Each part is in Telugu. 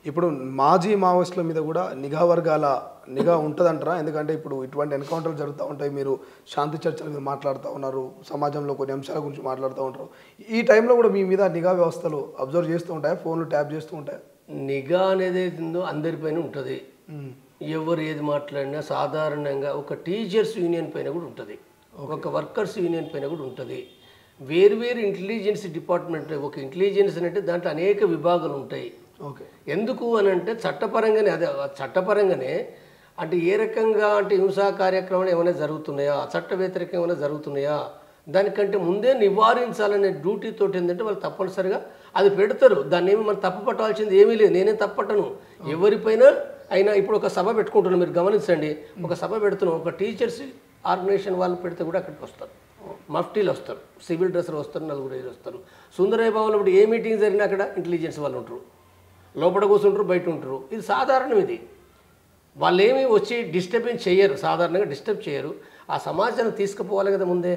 ఇప్పుడు మాజీ మావోయిస్టుల మీద కూడా నిఘా వర్గాల నిఘా ఉంటుందంటారా? ఎందుకంటే ఇప్పుడు ఇటువంటి ఎన్కౌంటర్లు జరుగుతూ ఉంటాయి, మీరు శాంతి చర్చల మీద మాట్లాడుతూ ఉన్నారు, సమాజంలో కొన్ని అంశాల గురించి మాట్లాడుతూ ఉంటారు. ఈ టైంలో కూడా మీ మీద నిఘా వ్యవస్థలు అబ్జర్వ్ చేస్తూ ఉంటాయా, ఫోన్లు ట్యాప్ చేస్తూ ఉంటాయా? నిఘా అనేది ఉందో అందరిపైన ఉంటుంది. ఎవరు ఏది మాట్లాడినా సాధారణంగా ఒక టీచర్స్ యూనియన్ పైన కూడా ఉంటుంది, ఒక వర్కర్స్ యూనియన్ పైన కూడా ఉంటుంది. వేరు ఇంటెలిజెన్స్ డిపార్ట్మెంట్, ఒక ఇంటెలిజెన్స్ అంటే దాంట్లో అనేక విభాగాలు ఉంటాయి. ఓకే, ఎందుకు అని అంటే చట్టపరంగానే, అదే చట్టపరంగానే అంటే ఏ రకంగా అంటే హింసా కార్యక్రమాలు ఏమైనా జరుగుతున్నాయా, చట్ట వ్యతిరేకంగా ఏమైనా జరుగుతున్నాయా, దానికంటే ముందే నివారించాలనే డ్యూటీతో ఏంటంటే వాళ్ళు తప్పనిసరిగా అది పెడతారు. దాన్ని ఏమి మనం తప్పు పట్టాల్సింది ఏమీ లేదు, నేనే తప్పట్టను. ఎవరిపైన అయినా ఇప్పుడు ఒక సభ పెట్టుకుంటున్నాం, మీరు గమనించండి, ఒక సభ పెడుతున్నాం, ఒక టీచర్స్ ఆర్గనైజేషన్ వాళ్ళు పెడితే కూడా అక్కడికి వస్తారు, మఫ్టీలు వస్తారు, సివిల్ డ్రెస్సులు వస్తారు, 4 వస్తారు. సుందరయ్య బాబులో ఇప్పుడు ఏ మీటింగ్ జరిగినా అక్కడ ఇంటెలిజెన్స్ వాళ్ళు ఉంటారు, లోపల కూర్చుంటారు, బయట ఉంటారు. ఇది సాధారణం. ఇది వాళ్ళు ఏమి వచ్చి డిస్టర్బెన్స్ చేయరు, సాధారణంగా డిస్టర్బ్ చేయరు. ఆ సమాచారం తీసుకుపోవాలి కదా, ముందే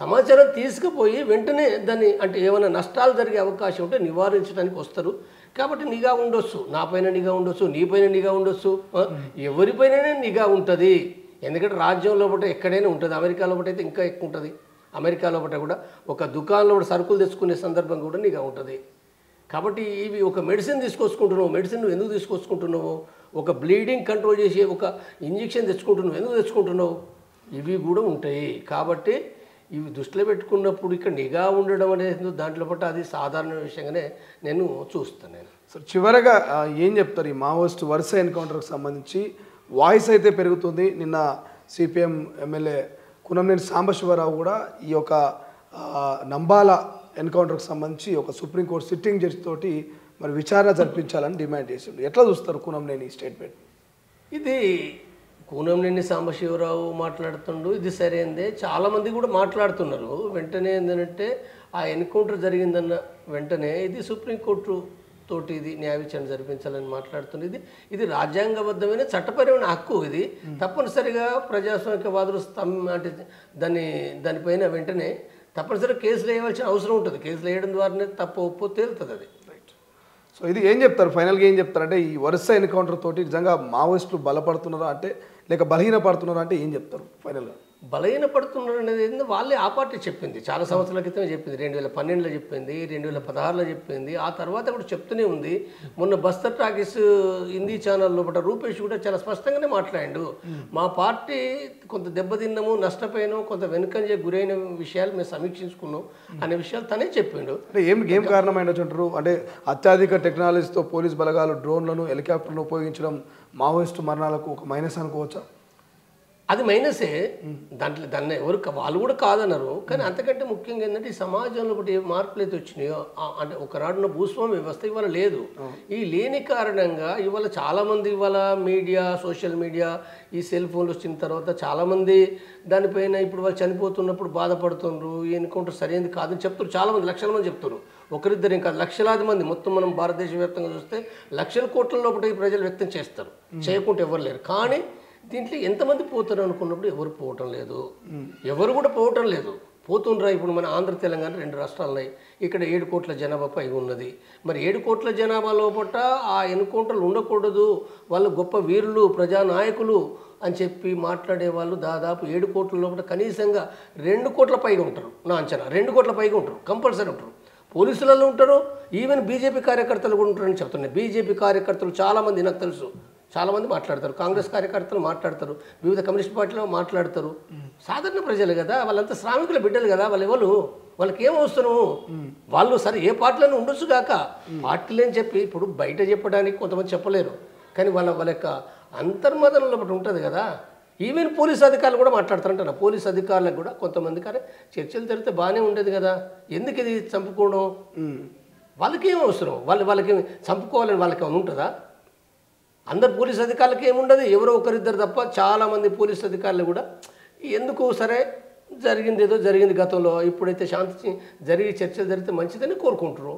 సమాచారం తీసుకుపోయి వెంటనే దాన్ని అంటే ఏమైనా నష్టాలు జరిగే అవకాశం ఉంటే నివారించడానికి వస్తారు. కాబట్టి నిఘా ఉండొచ్చు, నా పైన నిఘా ఉండొచ్చు, నీ పైన నిఘా ఉండొచ్చు, ఎవరిపైననే నిఘా ఉంటుంది. ఎందుకంటే రాజ్యం లోపల ఎక్కడైనా ఉంటుంది, అమెరికా లోపల అయితే ఇంకా ఎక్కువ ఉంటుంది. అమెరికా లోపల కూడా ఒక దుకాణంలో కూడా సరుకులు తెచ్చుకునే సందర్భం కూడా నిఘా ఉంటుంది. కాబట్టి ఇవి ఒక మెడిసిన్ తీసుకొచ్చుకుంటున్నావు, మెడిసిన్ నువ్వు ఎందుకు తీసుకొచ్చుకుంటున్నావు, ఒక బ్లీడింగ్ కంట్రోల్ చేసి ఒక ఇంజెక్షన్ తెచ్చుకుంటున్నావు, ఎందుకు తెచ్చుకుంటున్నావు, ఇవి కూడా ఉంటాయి. కాబట్టి ఇవి దృష్టిలో పెట్టుకున్నప్పుడు ఇక్కడ నిఘా ఉండడం అనేది దాంట్లో పట్ల అది సాధారణ విషయంగానే నేను చూస్తాను. నేను సార్ చివరగా ఏం చెప్తారు ఈ మావోయిస్ట్ వరుస ఎన్కౌంటర్కి సంబంధించి? వాయిస్ అయితే పెరుగుతుంది. నిన్న సిపిఎం ఎమ్మెల్యే కూనంనేని సాంబశివరావు కూడా ఈ యొక్క నంబాల ఎన్కౌంటర్కి సంబంధించి ఒక సుప్రీంకోర్టు సిట్టింగ్ జడ్జి తోటి మరి విచారణ జరిపించాలని డిమాండ్ చేసిండు. ఎట్లా చూస్తారు కూనంనేని స్టేట్మెంట్? ఇది కూనంనేని సాంబశివరావు మాట్లాడుతుండు, ఇది సరైనదే. చాలామంది కూడా మాట్లాడుతున్నారు. వెంటనే ఏంటంటే ఆ ఎన్కౌంటర్ జరిగిందన్న వెంటనే ఇది సుప్రీంకోర్టు తోటి ఇది న్యాయ విచారణ జరిపించాలని మాట్లాడుతుంది. ఇది రాజ్యాంగబద్ధమైన చట్టపరమైన హక్కు. ఇది తప్పనిసరిగా ప్రజాస్వామికవాదులు అంటే దానిపైన వెంటనే తప్పనిసరిగా కేసులు వేయవలసిన అవసరం ఉంటుంది. కేసులు వేయడం ద్వారానే తప్పు ఒప్పు తేలుతుంది అది. రైట్. సో ఇది ఏం చెప్తారు ఫైనల్గా, ఏం చెప్తారంటే ఈ వరుస ఎన్కౌంటర్ తోటి నిజంగా మావోయిస్టులు బలపడుతున్నారా అంటే లేక బలహీన పడుతున్నారా అంటే ఏం చెప్తారు ఫైనల్గా? బలహీన పడుతున్నారు అనేది ఏంటంటే వాళ్ళే ఆ పార్టీ చెప్పింది, చాలా సంవత్సరాల క్రితమే చెప్పింది, 2012లో చెప్పింది, 2016లో చెప్పింది, ఆ తర్వాత కూడా చెప్తూనే ఉంది. మొన్న బస్తర్ టాకీస్ హిందీ ఛానల్ లోపల రూపేష్ కూడా చాలా స్పష్టంగానే మాట్లాడాడు. మా పార్టీ కొంత దెబ్బతిన్నాము, నష్టపోయినాము, కొంత వెనుకంజ గురైన విషయాలు మేము సమీక్షించుకున్నాం అనే విషయాలు తనే చెప్పిండు. అంటే ఏం కారణమైనట్టు అంటే అత్యాధిక టెక్నాలజీతో పోలీస్ బలగాలు డ్రోన్లను హెలికాప్టర్లను ఉపయోగించడం మావోయిస్టు మరణాలకు ఒక మైనస్ అనుకోవచ్చా? అది మైనసే, దాన్ని ఎవరు వాళ్ళు కూడా కాదన్నారు. కానీ అంతకంటే ముఖ్యంగా ఏంటంటే ఈ సమాజంలో ఒకటి ఏ మార్పులు అయితే వచ్చినాయో అంటే ఒకనాడున్న భూస్వామ్య వ్యవస్థ ఇవాళ లేదు. ఈ లేని కారణంగా ఇవాళ చాలామంది ఇవాళ మీడియా, సోషల్ మీడియా, ఈ సెల్ ఫోన్లు వచ్చిన తర్వాత చాలామంది దానిపైన ఇప్పుడు వాళ్ళు చనిపోతున్నప్పుడు బాధపడుతున్నారు. ఈ ఎన్కౌంటర్ సరైనది కాదని చెప్తారు చాలామంది, లక్షల మంది చెప్తారు. ఒకరిద్దరు ఇంకా లక్షలాది మంది, మొత్తం మనం భారతదేశ వ్యాప్తంగా చూస్తే లక్షల కోట్ల లోపల ప్రజలు వ్యక్తం చేస్తారు, చేయకుంటే ఎవరు లేరు. కానీ దీంట్లో ఎంతమంది పోతారు అనుకున్నప్పుడు ఎవరు పోవటం లేదు, ఎవరు కూడా పోవటం లేదు. పోతుండ్రా ఇప్పుడు మన ఆంధ్ర తెలంగాణ 2 రాష్ట్రాలు ఉన్నాయి, ఇక్కడ 7 కోట్ల జనాభా పై ఉన్నది. మరి 7 కోట్ల జనాభా లోపల ఆ ఎన్కౌంటర్లు ఉండకూడదు, వాళ్ళు గొప్ప వీరులు, ప్రజానాయకులు అని చెప్పి మాట్లాడే వాళ్ళు దాదాపు 7 కోట్ల లోపల కనీసంగా 2 కోట్ల పైగా ఉంటారు. నా అంచనా 2 కోట్ల పైగా ఉంటారు, కంపల్సరీ ఉంటారు. పోలీసులలో ఉంటారు, ఈవెన్ బీజేపీ కార్యకర్తలు కూడా ఉంటారని చెప్తున్నాయి. బీజేపీ కార్యకర్తలు చాలామంది నాకు తెలుసు, చాలామంది మాట్లాడతారు, కాంగ్రెస్ కార్యకర్తలు మాట్లాడతారు, వివిధ కమ్యూనిస్ట్ పార్టీలో మాట్లాడతారు. సాధారణ ప్రజలు కదా, వాళ్ళంతా శ్రామికుల బిడ్డలు కదా, వాళ్ళు ఎవరు, వాళ్ళకి ఏం అవసరం, వాళ్ళు సరే ఏ పార్టీలను ఉండొచ్చు కాక పార్టీలు అని చెప్పి ఇప్పుడు బయట చెప్పడానికి కొంతమంది చెప్పలేరు. కానీ వాళ్ళ యొక్క అంతర్మదనంలో ఒకటి ఉంటుంది కదా. ఈవెన్ పోలీస్ అధికారులు కూడా మాట్లాడతారంట. పోలీస్ అధికారులకు కూడా కొంతమంది కానీ చర్చలు జరిగితే బాగానే ఉండేది కదా, ఎందుకు ఇది చంపుకోవడం, వాళ్ళకేం అవసరం, వాళ్ళకి చంపుకోవాలని వాళ్ళకి ఏమైనా ఉంటుందా? అందరు పోలీస్ అధికారులకి ఏముండదు, ఎవరో ఒకరిద్దరు తప్ప చాలామంది పోలీస్ అధికారులు కూడా ఎందుకు సరే జరిగింది ఏదో జరిగింది గతంలో, ఇప్పుడైతే శాంతి జరిగి చర్చలు జరిగితే మంచిదని కోరుకుంటారు.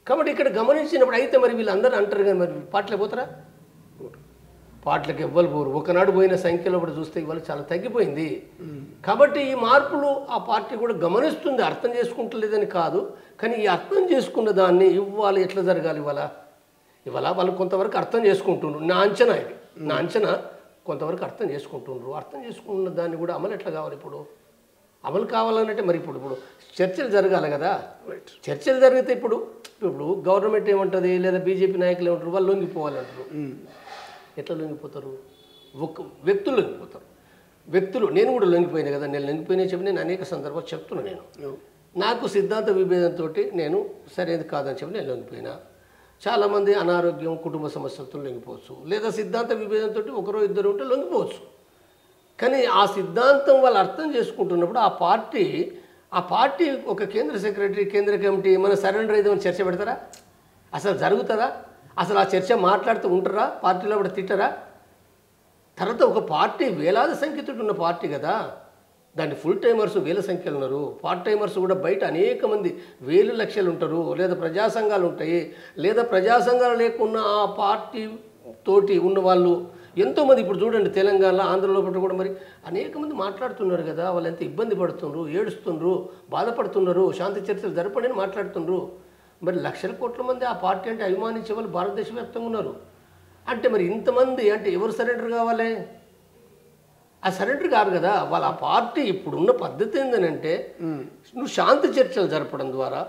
కాబట్టి ఇక్కడ గమనించినప్పుడు అయితే మరి వీళ్ళందరూ అంటారు కానీ మరి పాటలు పోతారా? పాటలకు ఎవ్వరు పోరు. ఒకనాడు పోయిన సంఖ్యలో కూడా చూస్తే ఇవాళ చాలా తగ్గిపోయింది. కాబట్టి ఈ మార్పులు ఆ పార్టీ కూడా గమనిస్తుంది, అర్థం చేసుకుంటలేదని కాదు. కానీ ఈ అర్థం చేసుకున్న దాన్ని ఇవ్వాలి ఎట్లా జరగాలి, ఇవాళ ఇవాళ వాళ్ళు కొంతవరకు అర్థం చేసుకుంటున్నారు. నా అంచనా ఇది, నా అంచనా కొంతవరకు అర్థం చేసుకుంటున్నారు. అర్థం చేసుకున్న దాన్ని కూడా అమలు ఎట్లా కావాలి? ఇప్పుడు అమలు కావాలనంటే మరి ఇప్పుడు చర్చలు జరగాలి కదా. చర్చలు జరిగితే ఇప్పుడు గవర్నమెంట్ ఏమంటుంది, లేదా బీజేపీ నాయకులు ఏమంటారు, వాళ్ళు లొంగిపోవాలంటారు. ఎట్లా లొంగిపోతారు? వ్యక్తులు లొంగిపోతారు. వ్యక్తులు నేను కూడా లొంగిపోయినా కదా, నేను లొంగిపోయినా చెప్పి నేను అనేక సందర్భాలు చెప్తున్నా. నేను నాకు సిద్ధాంత విభేదంతో నేను సరైనది కాదని చెప్పి నేను లొంగిపోయినా. చాలామంది అనారోగ్యం, కుటుంబ సమస్యలతో లొంగిపోవచ్చు, లేదా సిద్ధాంత విభేదంతో ఒకరో ఇద్దరు ఉంటే లొంగిపోవచ్చు. కానీ ఆ సిద్ధాంతం వాళ్ళు అర్థం చేసుకుంటున్నప్పుడు ఆ పార్టీ ఒక కేంద్ర సెక్రటరీ, కేంద్ర కమిటీ మన సరెండర్ అయితే చర్చ పెడతారా? అసలు జరుగుతుందా? అసలు ఆ చర్చ మాట్లాడుతూ ఉంటారా? పార్టీలో కూడా తిట్టరా? తర్వాత ఒక పార్టీ వేలాది సంఖ్యతో ఉన్న పార్టీ కదా, దాన్ని ఫుల్ టైమర్స్ వేల సంఖ్యలు ఉన్నారు, పార్ట్ టైమర్స్ కూడా బయట అనేక మంది వేలు లక్షలు ఉంటారు, లేదా ప్రజా సంఘాలు ఉంటాయి, లేదా ప్రజా సంఘాలు లేకున్నా ఆ పార్టీ తోటి ఉన్న వాళ్ళు ఎంతోమంది. ఇప్పుడు చూడండి తెలంగాణలో, ఆంధ్రలో కూడా మరి అనేక మంది మాట్లాడుతున్నారు కదా, వాళ్ళు ఎంత ఇబ్బంది పడుతున్నారు, ఏడుస్తున్నారు, బాధపడుతున్నారు, శాంతి చర్చలు జరపండి అని మాట్లాడుతున్నారు. మరి లక్షల కోట్ల మంది ఆ పార్టీ అంటే అభిమానించే వాళ్ళు భారతదేశ వ్యాప్తంగా ఉన్నారు. అంటే మరి ఇంతమంది అంటే ఎవరు సరెండర్ కావాలి? ఆ సరెండర్ కాదు కదా. వాళ్ళ ఆ పార్టీ ఇప్పుడున్న పద్ధతి ఏంటంటే నువ్వు శాంతి చర్చలు జరపడం ద్వారా,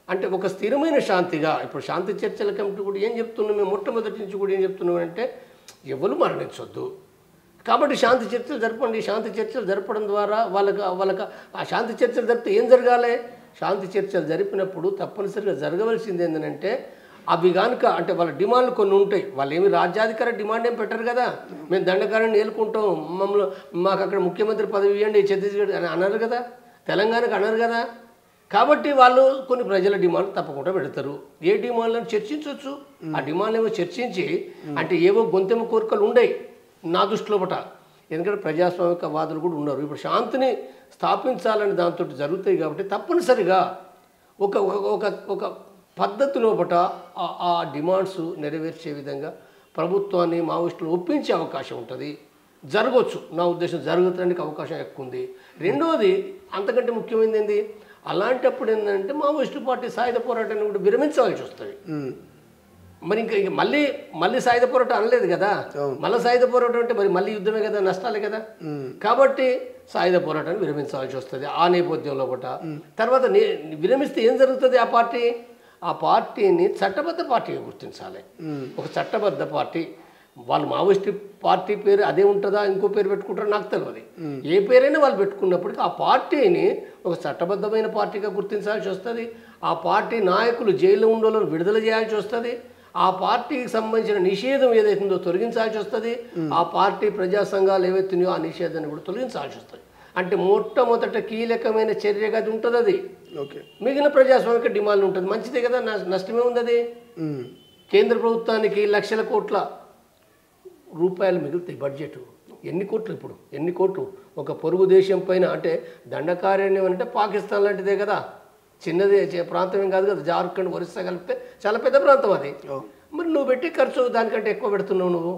అంటే ఒక స్థిరమైన శాంతిగా, ఇప్పుడు శాంతి చర్చల కమిటీ కూడా ఏం చెప్తున్నాం మేము మొట్టమొదటి నుంచి కూడా ఏం చెప్తున్నాం అంటే ఎవరు మరణించొద్దు కాబట్టి శాంతి చర్చలు జరపండి. శాంతి చర్చలు జరపడం ద్వారా వాళ్ళకి ఆ శాంతి చర్చలు జరిపితే ఏం జరగాలి? శాంతి చర్చలు జరిపినప్పుడు తప్పనిసరిగా జరగవలసింది ఏంటంటే అవి కనుక అంటే వాళ్ళ డిమాండ్లు కొన్ని ఉంటాయి. వాళ్ళు ఏమి రాజ్యాధికార డిమాండ్ ఏం పెట్టరు కదా, మేము దండకారాన్ని ఏలుకుంటాం, మాకు అక్కడ ముఖ్యమంత్రి పదవి ఇవ్వండి ఛత్తీస్గఢ్ అని అన్నారు కదా, తెలంగాణకు అన్నారు కదా. కాబట్టి వాళ్ళు కొన్ని ప్రజల డిమాండ్ తప్పకుండా పెడతారు. ఏ డిమాండ్లను చర్చించవచ్చు, ఆ డిమాండ్లు ఏమో చర్చించి అంటే ఏవో గొంతెమ్మ కోరికలు ఉండయి నా దృష్టిలో పట. ఎందుకంటే ప్రజాస్వామిక వాదులు కూడా ఉన్నారు. ఇప్పుడు శాంతిని స్థాపించాలని దాంతో జరుగుతాయి కాబట్టి తప్పనిసరిగా ఒక ఒక ఒక పద్ధతి లోపట ఆ డిమాండ్స్ నెరవేర్చే విధంగా ప్రభుత్వాన్ని మావోయిస్టులు ఒప్పించే అవకాశం ఉంటుంది. జరగవచ్చు, నా ఉద్దేశం జరగడానికి అవకాశం ఎక్కువ ఉంది. రెండోది అంతకంటే ముఖ్యమైనది ఏంది, అలాంటప్పుడు ఏంటంటే మావోయిస్టు పార్టీ సాయుధ పోరాటాన్ని కూడా విరమించవలసి వస్తుంది. మరి ఇంకా మళ్ళీ సాయుధ పోరాటం అనలేదు కదా, మళ్ళీ సాయుధ పోరాటం అంటే మరి మళ్ళీ యుద్ధమే కదా, నష్టాలే కదా. కాబట్టి సాయుధ పోరాటాన్ని విరమించవలసి వస్తుంది ఆ నేపథ్యంలో కూడా. తర్వాత విరమిస్తే ఏం జరుగుతుంది? ఆ పార్టీని చట్టబద్ధ పార్టీగా గుర్తించాలి. ఒక చట్టబద్ధ పార్టీ. వాళ్ళు మావోయిస్టు పార్టీ పేరు అదే ఉంటుందా, ఇంకో పేరు పెట్టుకుంటారో నాకు తెలియదు. ఏ పేరైనా వాళ్ళు పెట్టుకున్నప్పటికీ ఆ పార్టీని ఒక చట్టబద్ధమైన పార్టీగా గుర్తించాల్సి వస్తుంది. ఆ పార్టీ నాయకులు జైల్లో ఉండేలను విడుదల చేయాల్సి వస్తుంది. ఆ పార్టీకి సంబంధించిన నిషేధం ఏదైతుందో తొలగించాల్సి వస్తుంది. ఆ పార్టీ ప్రజా సంఘాలు ఏవైతున్నాయో ఆ నిషేధాన్ని కూడా తొలగించాల్సి వస్తుంది. అంటే మొట్టమొదట కీలకమైన చర్యగా అది ఉంటుంది. అది ఓకే, మిగిలిన ప్రజాస్వామిక డిమాండ్ ఉంటుంది, మంచిదే కదా, నష్టమే ఉంది. అది కేంద్ర ప్రభుత్వానికి లక్షల కోట్ల రూపాయలు మిగులుతాయి బడ్జెట్. ఎన్ని కోట్లు ఇప్పుడు, ఎన్ని కోట్లు ఒక పొరుగు దేశం పైన. అంటే దండకారణ్యం అంటే పాకిస్తాన్ లాంటిదే కదా, చిన్నదే ప్రాంతం ఏం కాదు కదా. జార్ఖండ్, ఒరిస్సా కలిపితే చాలా పెద్ద ప్రాంతం అది. మరి నువ్వు పెట్టి ఖర్చు దానికంటే ఎక్కువ పెడుతున్నావు నువ్వు,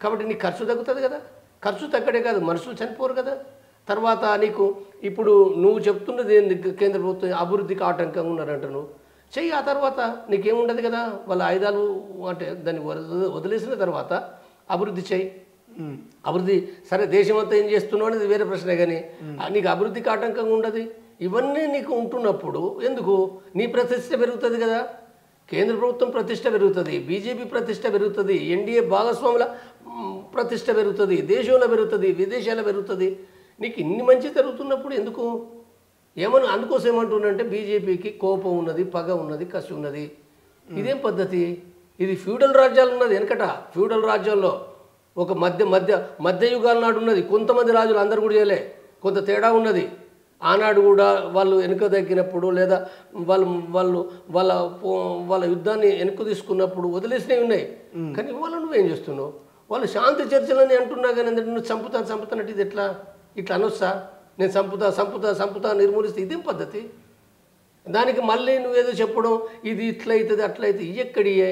కాబట్టి నీకు ఖర్చు తగ్గుతుంది కదా. ఖర్చు తగ్గడే కాదు, మనుషులు చనిపోరు కదా. తర్వాత నీకు ఇప్పుడు నువ్వు చెప్తున్నది కేంద్ర ప్రభుత్వం అభివృద్ధికి ఆటంకంగా ఉన్నారంట, నువ్వు చెయ్యి. ఆ తర్వాత నీకేముండదు కదా, వాళ్ళ ఆయుధాలు అంటే దాన్ని వదిలేసిన తర్వాత అభివృద్ధి చెయ్యి. అభివృద్ధి సరే, దేశం అంతా ఏం చేస్తున్నావు అనేది వేరే ప్రశ్నే, కానీ నీకు అభివృద్ధికి ఆటంకంగా ఉండదు. ఇవన్నీ నీకు ఉంటున్నప్పుడు ఎందుకు నీ ప్రతిష్ట పెరుగుతుంది కదా, కేంద్ర ప్రభుత్వం ప్రతిష్ట పెరుగుతుంది, బీజేపీ ప్రతిష్ట పెరుగుతుంది, ఎన్డీఏ భాగస్వాముల ప్రతిష్ట పెరుగుతుంది, దేశంలో పెరుగుతుంది, విదేశాల్లో పెరుగుతుంది. నీకు ఇన్ని మంచి జరుగుతున్నప్పుడు ఎందుకు ఏమన్నా? అందుకోసం ఏమంటున్నానంటే బీజేపీకి కోపం ఉన్నది, పగ ఉన్నది, కసి ఉన్నది. ఇదేం పద్ధతి? ఇది ఫ్యూడల్ రాజ్యాలు ఉన్నది. వెనకట ఫ్యూడల్ రాజ్యాల్లో ఒక మధ్య యుగాల నాడు ఉన్నది. కొంతమంది రాజులు అందరు కూడా చేయలే, కొంత తేడా ఉన్నది. ఆనాడు కూడా వాళ్ళు వెనుక తగ్గినప్పుడు లేదా వాళ్ళ యుద్ధాన్ని వెనుక తీసుకున్నప్పుడు వదిలేసినవి ఉన్నాయి. కానీ ఇవాళ నువ్వేం చేస్తున్నావు? వాళ్ళు శాంతి చర్చలని అంటున్నా కానీ నువ్వు చంపుతానంటే ఇది ఇట్లా అనొచ్చా? నేను సంపుతా నిర్మూలిస్తే ఇదేం పద్ధతి? దానికి మళ్ళీ నువ్వేదో చెప్పడం ఇది ఇట్లా అవుతుంది అట్లా అవుతుంది. ఎక్కడియే?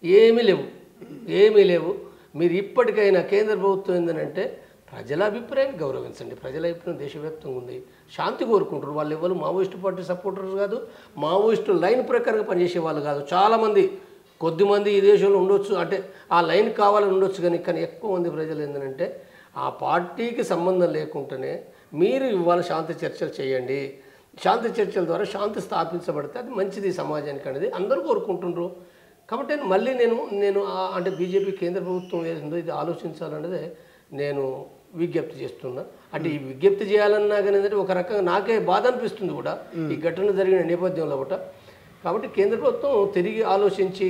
ఏమీ లేవు. మీరు ఇప్పటికైనా కేంద్ర ప్రభుత్వం ఏంటంటే ప్రజల అభిప్రాయాన్ని గౌరవించండి. ప్రజల అభిప్రాయం దేశవ్యాప్తంగా ఉంది, శాంతి కోరుకుంటారు. వాళ్ళు ఎవరు మావోయిస్టు పార్టీ సపోర్టర్స్ కాదు, మావోయిస్టు లైన్ ప్రకారంగా పనిచేసే వాళ్ళు కాదు. చాలామంది కొద్దిమంది ఈ దేశంలో ఉండొచ్చు, అంటే ఆ లైన్ కావాలని ఉండొచ్చు, కానీ ఎక్కువ మంది ప్రజలు ఏంటంటే ఆ పార్టీకి సంబంధం లేకుండానే మీరు ఇవాళ శాంతి చర్చలు చేయండి, శాంతి చర్చల ద్వారా శాంతి స్థాపించబడితే అది మంచిది సమాజానికి అనేది అందరూ కోరుకుంటుండ్రు. కాబట్టి మళ్ళీ నేను అంటే బీజేపీ కేంద్ర ప్రభుత్వం ఏదో ఇది ఆలోచించాలన్నదే నేను విజ్ఞప్తి చేస్తున్నా. అంటే ఈ విజ్ఞప్తి చేయాలన్నా కానీ ఏంటంటే ఒక రకంగా నాకే బాధ అనిపిస్తుంది కూడా ఈ ఘటన జరిగిన నేపథ్యంలో కూడా. కాబట్టి కేంద్ర ప్రభుత్వం తిరిగి ఆలోచించి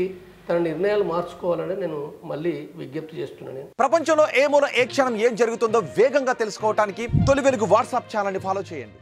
తన నిర్ణయాలు మార్చుకోవాలని నేను మళ్ళీ విజ్ఞప్తి చేస్తున్నాను. ప్రపంచంలో ఏ మూల ఏ క్షణం ఏం జరుగుతుందో వేగంగా తెలుసుకోవడానికి తొలి వెలుగు వాట్సాప్ ఛానల్ని ఫాలో చేయండి.